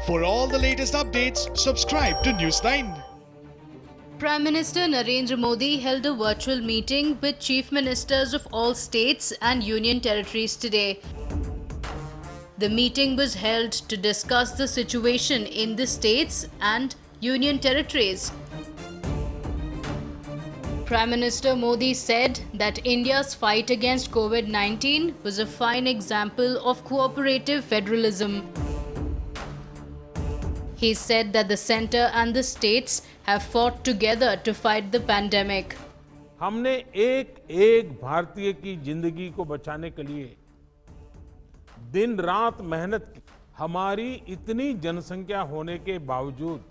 For all the latest updates, subscribe to News9. Prime Minister Narendra Modi held a virtual meeting with chief ministers of all states and union territories today. The meeting was held to discuss the situation in the states and union territories. Prime Minister Modi said that India's fight against COVID-19 was a fine example of cooperative federalism. He said that the centre and the states have fought together to fight the pandemic. हमने एक एक भारतीय की जिंदगी को बचाने के लिए दिन रात मेहनत की। हमारी इतनी जनसंख्या होने के बावजूद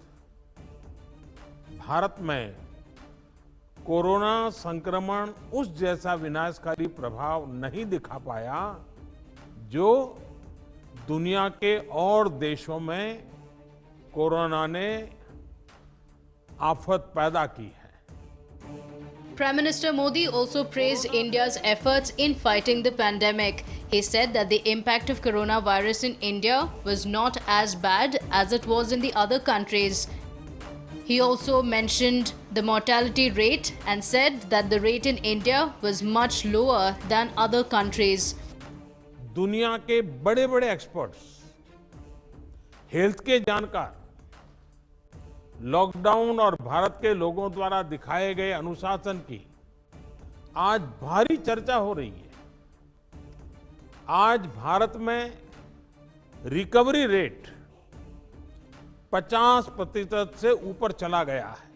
भारत में कोरोना संक्रमण उस जैसा विनाशकारी प्रभाव नहीं दिखा पाया जो दुनिया के और देशों में कोरोना ने आफत पैदा की है। Prime Minister Modi also praised India's efforts in fighting the pandemic. He said that the impact of coronavirus in India was not as bad as it was in the other countries. He also mentioned the mortality rate and said that the rate in India was much lower than other countries. दुनिया के बड़े-बड़े experts, health के जानकार, lockdown और भारत के लोगों द्वारा दिखाए गए अनुशासन की आज भारी चर्चा हो रही है। आज भारत में रिकवरी रेट 50% से ऊपर चला गया है।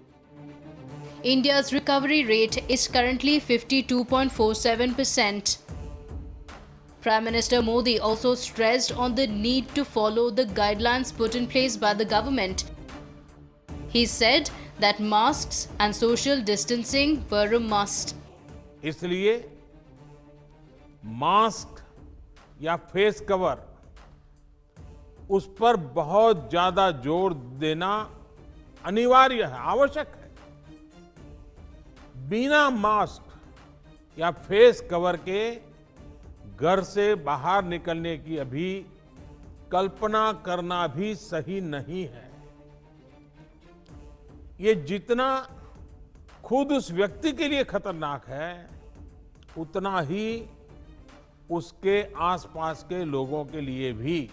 India's recovery rate is currently 52.47%. Prime Minister Modi also stressed on the need to follow the guidelines put in place by the government. He said that masks and social distancing were a must. इसलिए mask या face cover उस पर बहुत ज्यादा जोर देना अनिवार्य है, आवश्यक है। बिना मास्क या फेस कवर के घर से बाहर निकलने की अभी कल्पना करना भी सही नहीं है। ये जितना खुद उस व्यक्ति के लिए खतरनाक है, उतना ही उसके आसपास के लोगों के लिए भी।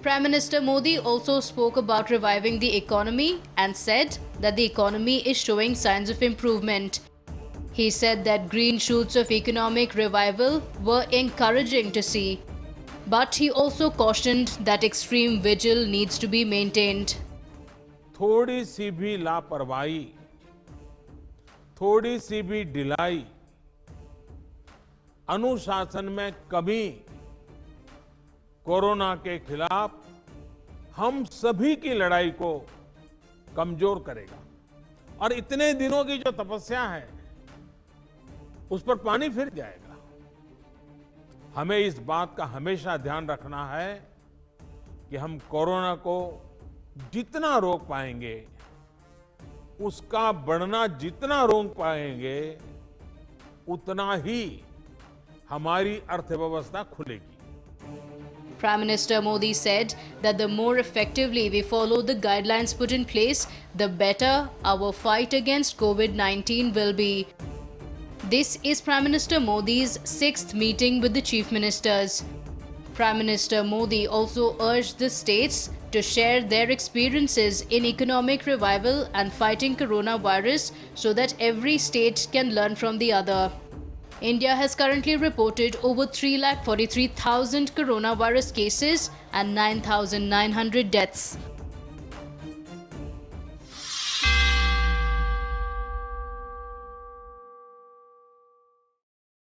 Prime Minister Modi also spoke about reviving the economy and said that the economy is showing signs of improvement. He said that green shoots of economic revival were encouraging to see. But he also cautioned that extreme vigil needs to be maintained. थोड़ी सी भी लापरवाही, थोड़ी सी भी ढिलाई, अनुशासन में कमी corona के खिलाफ हम सभी की लड़ाई को कमजोर करेगा। और इतने दिनों की जो तपस्या है उस पर पानी फिर जाएगा। हमें इस बात का हमेशा ध्यान रखना है कि हम कोरोना को जितना रोक पाएंगे, उसका बढ़ना जितना रोक पाएंगे, उतना ही हमारी अर्थव्यवस्था खुलेगी। Prime Minister Modi said that the more effectively we follow the guidelines put in place, the better our fight against COVID-19 will be. This is Prime Minister Modi's 6th meeting with the chief ministers. Prime Minister Modi also urged the states to share their experiences in economic revival and fighting coronavirus so that every state can learn from the other. India has currently reported over 3,43,000 coronavirus cases and 9,900 deaths.